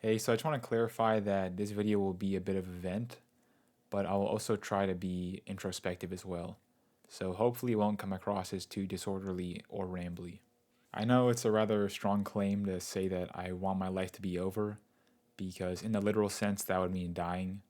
Hey, so I just want to clarify that this video will be a bit of a vent, but I will also try to be introspective as well. So hopefully it won't come across as too disorderly or rambly. I know it's a rather strong claim to say that I want my life to be over, because in the literal sense that would mean dying.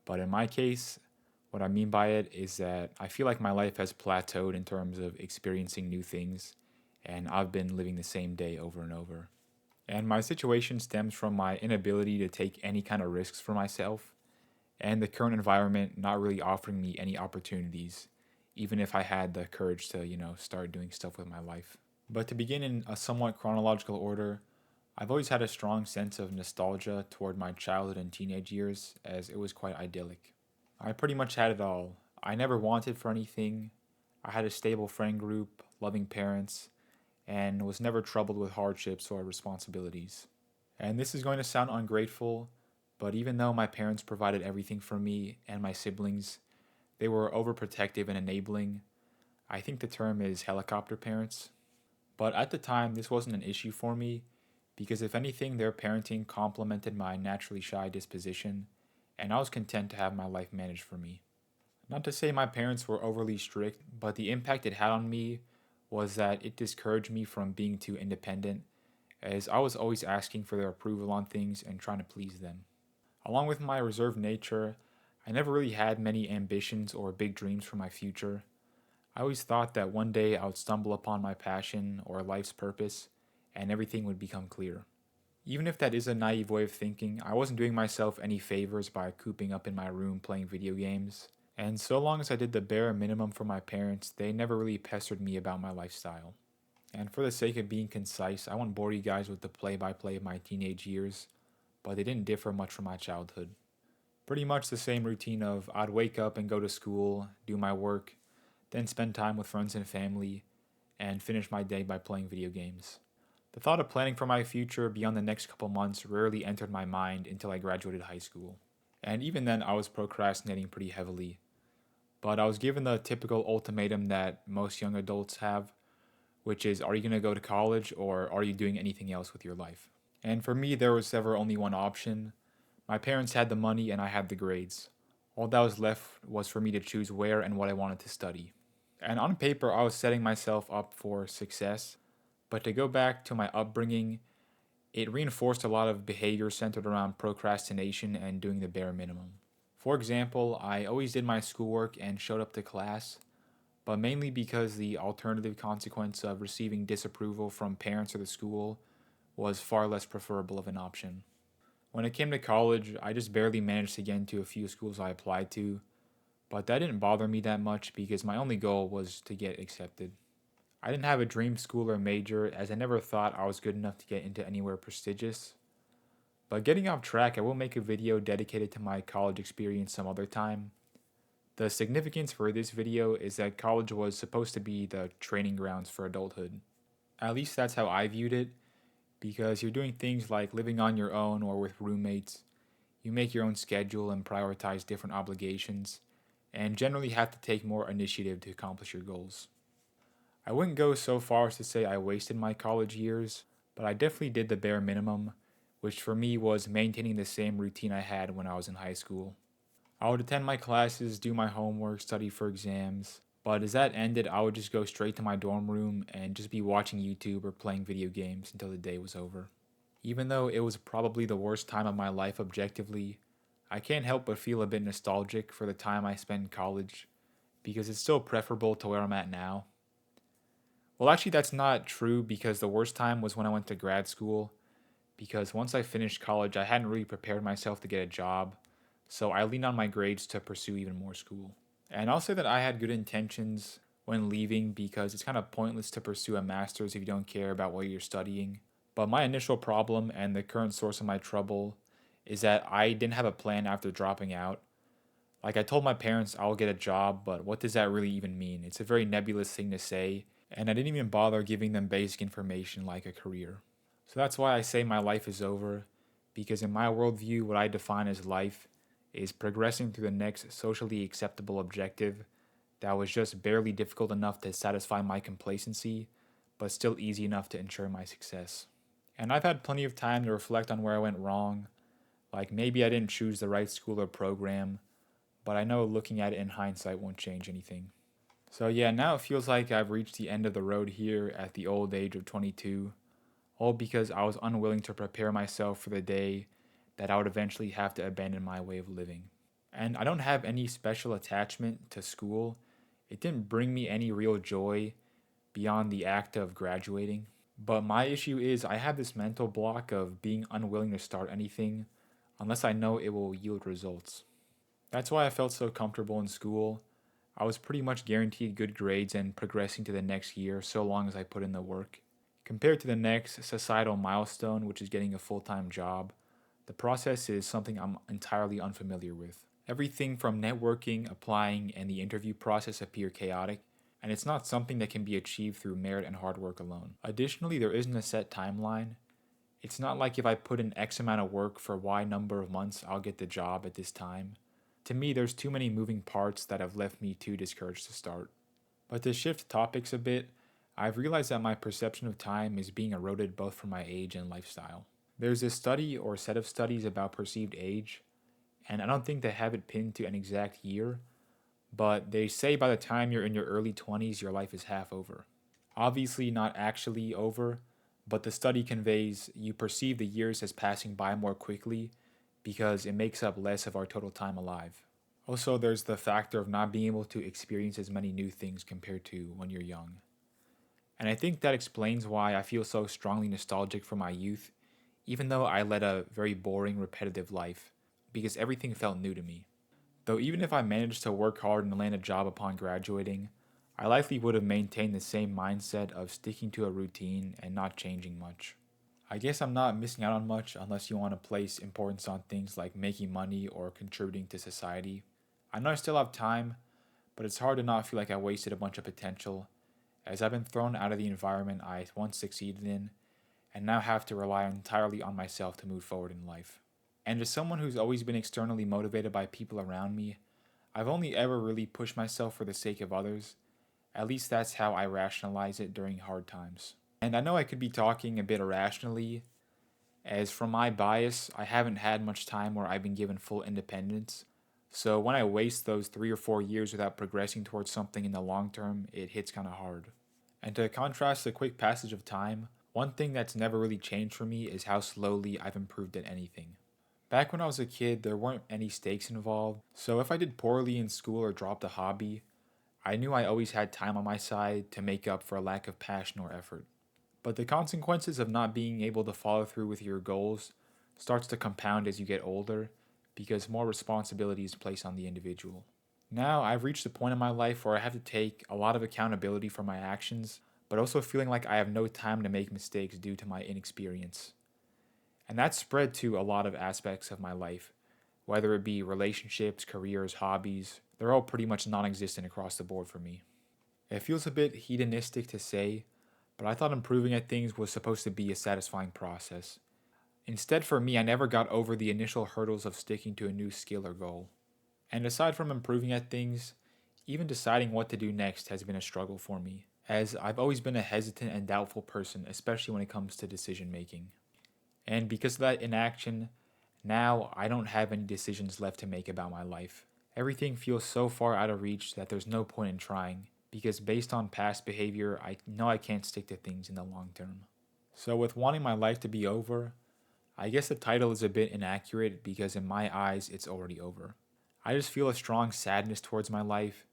But in my case, what I mean by it is that I feel like my life has plateaued in terms of experiencing new things, and I've been living the same day over and over. And my situation stems from my inability to take any kind of risks for myself, and the current environment not really offering me any opportunities, even if I had the courage to, start doing stuff with my life. But to begin in a somewhat chronological order, I've always had a strong sense of nostalgia toward my childhood and teenage years, as it was quite idyllic. I pretty much had it all. I never wanted for anything. I had a stable friend group, loving parents, and was never troubled with hardships or responsibilities. And this is going to sound ungrateful, but even though my parents provided everything for me and my siblings, they were overprotective and enabling. I think the term is helicopter parents. But at the time, this wasn't an issue for me because, if anything, their parenting complemented my naturally shy disposition, and I was content to have my life managed for me. Not to say my parents were overly strict, but the impact it had on me was that it discouraged me from being too independent, as I was always asking for their approval on things and trying to please them. Along with my reserved nature, I never really had many ambitions or big dreams for my future. I always thought that one day I would stumble upon my passion or life's purpose and everything would become clear. Even if that is a naive way of thinking, I wasn't doing myself any favors by cooping up in my room playing video games. And so long as I did the bare minimum for my parents, they never really pestered me about my lifestyle. And for the sake of being concise, I won't bore you guys with the play by play of my teenage years, but they didn't differ much from my childhood. Pretty much the same routine of I'd wake up and go to school, do my work, then spend time with friends and family, and finish my day by playing video games. The thought of planning for my future beyond the next couple months rarely entered my mind until I graduated high school. And even then, I was procrastinating pretty heavily. But I was given the typical ultimatum that most young adults have, which is, are you going to go to college or are you doing anything else with your life? And for me, there was ever only one option. My parents had the money and I had the grades. All that was left was for me to choose where and what I wanted to study. And on paper, I was setting myself up for success. But to go back to my upbringing, it reinforced a lot of behavior centered around procrastination and doing the bare minimum. For example, I always did my schoolwork and showed up to class, but mainly because the alternative consequence of receiving disapproval from parents or the school was far less preferable of an option. When it came to college, I just barely managed to get into a few schools I applied to, but that didn't bother me that much because my only goal was to get accepted. I didn't have a dream school or major as I never thought I was good enough to get into anywhere prestigious. But getting off track, I will make a video dedicated to my college experience some other time. The significance for this video is that college was supposed to be the training grounds for adulthood. At least that's how I viewed it, because you're doing things like living on your own or with roommates. You make your own schedule and prioritize different obligations, and generally have to take more initiative to accomplish your goals. I wouldn't go so far as to say I wasted my college years, but I definitely did the bare minimum, which for me was maintaining the same routine I had when I was in high school. I would attend my classes, do my homework, study for exams, but as that ended, I would just go straight to my dorm room and just be watching YouTube or playing video games until the day was over. Even though it was probably the worst time of my life objectively, I can't help but feel a bit nostalgic for the time I spent in college because it's still preferable to where I'm at now. Well, actually, that's not true because the worst time was when I went to grad school. Because once I finished college, I hadn't really prepared myself to get a job, so I leaned on my grades to pursue even more school. And I'll say that I had good intentions when leaving because it's kind of pointless to pursue a master's if you don't care about what you're studying. But my initial problem and the current source of my trouble is that I didn't have a plan after dropping out. Like I told my parents I'll get a job, but what does that really even mean? It's a very nebulous thing to say, and I didn't even bother giving them basic information like a career. So that's why I say my life is over, because in my worldview, what I define as life is progressing through the next socially acceptable objective that was just barely difficult enough to satisfy my complacency, but still easy enough to ensure my success. And I've had plenty of time to reflect on where I went wrong. Like maybe I didn't choose the right school or program, but I know looking at it in hindsight won't change anything. So yeah, now it feels like I've reached the end of the road here at the old age of 22, all because I was unwilling to prepare myself for the day that I would eventually have to abandon my way of living. And I don't have any special attachment to school. It didn't bring me any real joy beyond the act of graduating. But my issue is I have this mental block of being unwilling to start anything unless I know it will yield results. That's why I felt so comfortable in school. I was pretty much guaranteed good grades and progressing to the next year so long as I put in the work. Compared to the next societal milestone, which is getting a full time job, the process is something I'm entirely unfamiliar with. Everything from networking, applying, and the interview process appear chaotic, and it's not something that can be achieved through merit and hard work alone. Additionally, there isn't a set timeline. It's not like if I put in X amount of work for Y number of months, I'll get the job at this time. To me, there's too many moving parts that have left me too discouraged to start. But to shift topics a bit, I've realized that my perception of time is being eroded both from my age and lifestyle. There's this study or set of studies about perceived age, and I don't think they have it pinned to an exact year, but they say by the time you're in your early 20s, your life is half over. Obviously, not actually over, but the study conveys you perceive the years as passing by more quickly because it makes up less of our total time alive. Also, there's the factor of not being able to experience as many new things compared to when you're young. And I think that explains why I feel so strongly nostalgic for my youth, even though I led a very boring, repetitive life, because everything felt new to me. Though, even if I managed to work hard and land a job upon graduating, I likely would have maintained the same mindset of sticking to a routine and not changing much. I guess I'm not missing out on much unless you want to place importance on things like making money or contributing to society. I know I still have time, but it's hard to not feel like I wasted a bunch of potential, as I've been thrown out of the environment I once succeeded in and now have to rely entirely on myself to move forward in life. And as someone who's always been externally motivated by people around me, I've only ever really pushed myself for the sake of others. At least that's how I rationalize it during hard times. And I know I could be talking a bit irrationally, as from my bias, I haven't had much time where I've been given full independence. So when I waste those 3 or 4 years without progressing towards something in the long term, it hits kind of hard. And to contrast the quick passage of time, one thing that's never really changed for me is how slowly I've improved at anything. Back when I was a kid, there weren't any stakes involved, so if I did poorly in school or dropped a hobby, I knew I always had time on my side to make up for a lack of passion or effort. But the consequences of not being able to follow through with your goals starts to compound as you get older because more responsibility is placed on the individual. Now I've reached a point in my life where I have to take a lot of accountability for my actions, but also feeling like I have no time to make mistakes due to my inexperience. And that's spread to a lot of aspects of my life, whether it be relationships, careers, hobbies, they're all pretty much non existent across the board for me. It feels a bit hedonistic to say, but I thought improving at things was supposed to be a satisfying process. Instead, for me, I never got over the initial hurdles of sticking to a new skill or goal. And aside from improving at things, even deciding what to do next has been a struggle for me, as I've always been a hesitant and doubtful person, especially when it comes to decision making. And because of that inaction, now I don't have any decisions left to make about my life. Everything feels so far out of reach that there's no point in trying, because based on past behavior, I know I can't stick to things in the long term. So, with wanting my life to be over, I guess the title is a bit inaccurate because in my eyes, it's already over. I just feel a strong sadness towards my life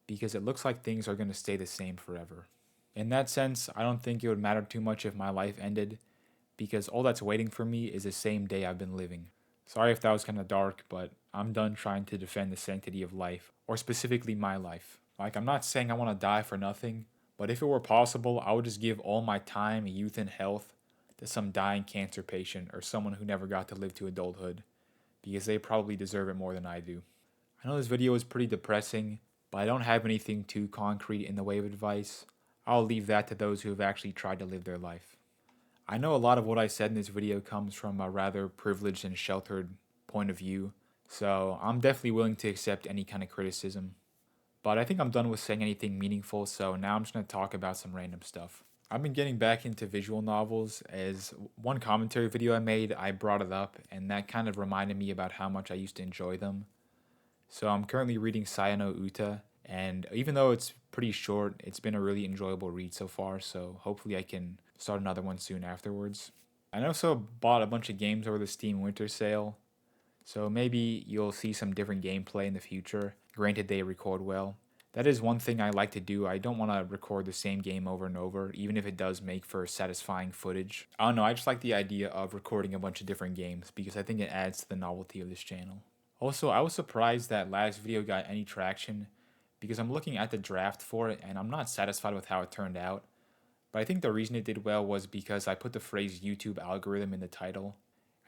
because it looks like things are going to stay the same forever. In that sense, I don't think it would matter too much if my life ended because all that's waiting for me is the same day I've been living. Sorry if that was kind of dark, but I'm done trying to defend the sanctity of life, or specifically my life. Like, I'm not saying I want to die for nothing, but if it were possible, I would just give all my time, youth, and health to some dying cancer patient or someone who never got to live to adulthood, because they probably deserve it more than I do. I know this video is pretty depressing, but I don't have anything too concrete in the way of advice. I'll leave that to those who have actually tried to live their life. I know a lot of what I said in this video comes from a rather privileged and sheltered point of view, so I'm definitely willing to accept any kind of criticism. But I think I'm done with saying anything meaningful, so now I'm just going to talk about some random stuff. I've been getting back into visual novels as one commentary video I made, I brought it up, and that kind of reminded me about how much I used to enjoy them. So I'm currently reading Sayano Uta, and even though it's pretty short, it's been a really enjoyable read so far, so hopefully I can start another one soon afterwards. I also bought a bunch of games over the Steam Winter Sale, so maybe you'll see some different gameplay in the future. Granted, they record well. That is one thing I like to do. I don't want to record the same game over and over, even if it does make for satisfying footage. I don't know, I just like the idea of recording a bunch of different games because I think it adds to the novelty of this channel. Also, I was surprised that last video got any traction because I'm looking at the draft for it and I'm not satisfied with how it turned out. But I think the reason it did well was because I put the phrase YouTube algorithm in the title.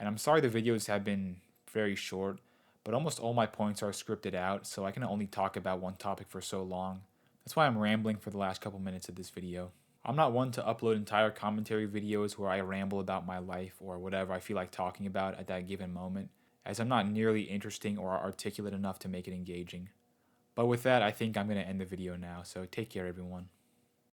And I'm sorry the videos have been very short, but almost all my points are scripted out, so I can only talk about one topic for so long. That's why I'm rambling for the last couple minutes of this video. I'm not one to upload entire commentary videos where I ramble about my life or whatever I feel like talking about at that given moment, as I'm not nearly interesting or articulate enough to make it engaging. But with that, I think I'm going to end the video now, so take care everyone.